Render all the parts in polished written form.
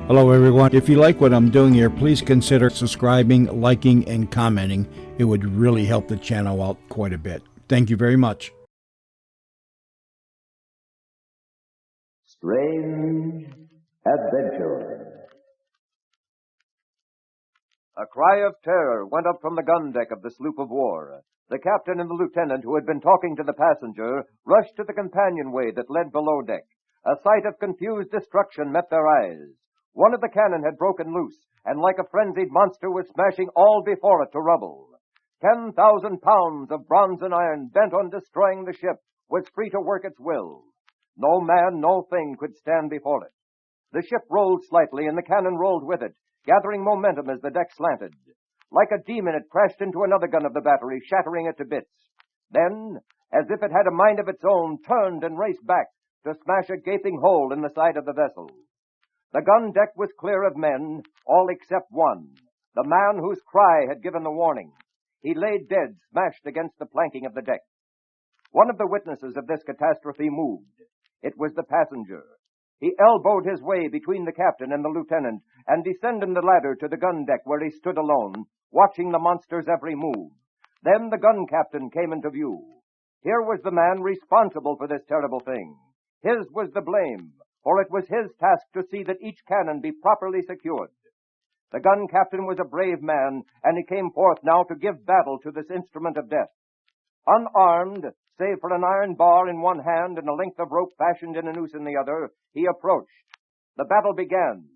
Hello, everyone. If you like what I'm doing here, please consider subscribing, liking, and commenting. It would really help the channel out quite a bit. Thank you very much. Strange Adventure. A cry of terror went up from the gun deck of the sloop of war. The captain and the lieutenant, who had been talking to the passenger, rushed to the companionway that led below deck. A sight of confused destruction met their eyes. One of the cannon had broken loose, and like a frenzied monster was smashing all before it to rubble. 10,000 pounds of bronze and iron, bent on destroying the ship, was free to work its will. No man, no thing could stand before it. The ship rolled slightly, and the cannon rolled with it, gathering momentum as the deck slanted. Like a demon, it crashed into another gun of the battery, shattering it to bits. Then, as if it had a mind of its own, turned and raced back to smash a gaping hole in the side of the vessel. The gun deck was clear of men, all except one, the man whose cry had given the warning. He lay dead, smashed against the planking of the deck. One of the witnesses of this catastrophe moved. It was the passenger. He elbowed his way between the captain and the lieutenant and descended the ladder to the gun deck where he stood alone, watching the monster's every move. Then the gun captain came into view. Here was the man responsible for this terrible thing. His was the blame, for it was his task to see that each cannon be properly secured. The gun captain was a brave man, and he came forth now to give battle to this instrument of death. Unarmed, save for an iron bar in one hand and a length of rope fashioned in a noose in the other, he approached. The battle began.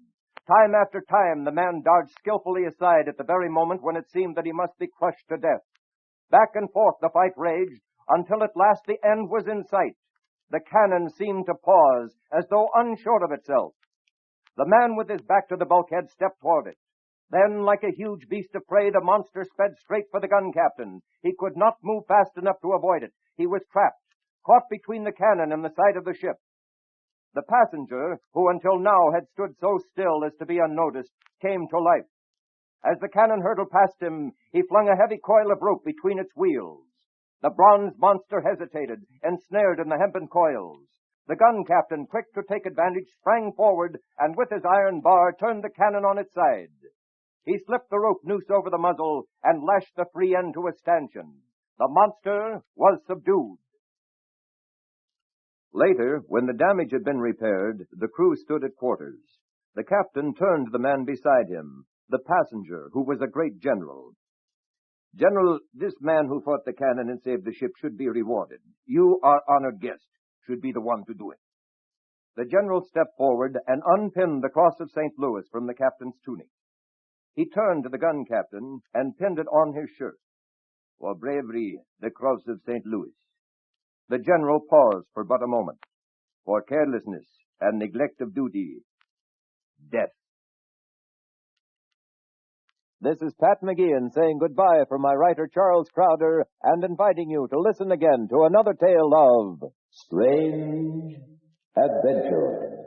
Time after time, the man dodged skillfully aside at the very moment when it seemed that he must be crushed to death. Back and forth the fight raged, until at last the end was in sight. The cannon seemed to pause, as though unsure of itself. The man with his back to the bulkhead stepped toward it. Then, like a huge beast of prey, the monster sped straight for the gun captain. He could not move fast enough to avoid it. He was trapped, caught between the cannon and the side of the ship. The passenger, who until now had stood so still as to be unnoticed, came to life. As the cannon hurtled past him, he flung a heavy coil of rope between its wheels. The bronze monster hesitated, ensnared in the hempen coils. The gun captain, quick to take advantage, sprang forward and with his iron bar turned the cannon on its side. He slipped the rope noose over the muzzle and lashed the free end to a stanchion. The monster was subdued. Later, when the damage had been repaired, the crew stood at quarters. The captain turned to the man beside him, the passenger, who was a great general. "General, this man who fought the cannon and saved the ship should be rewarded. You, our honored guest, should be the one to do it." The general stepped forward and unpinned the cross of St. Louis from the captain's tunic. He turned to the gun captain and pinned it on his shirt. "For bravery, the cross of St. Louis." The general paused for but a moment. "For carelessness and neglect of duty, death." This is Pat McGeehan saying goodbye from my writer Charles Crowder and inviting you to listen again to another tale of Strange Adventure.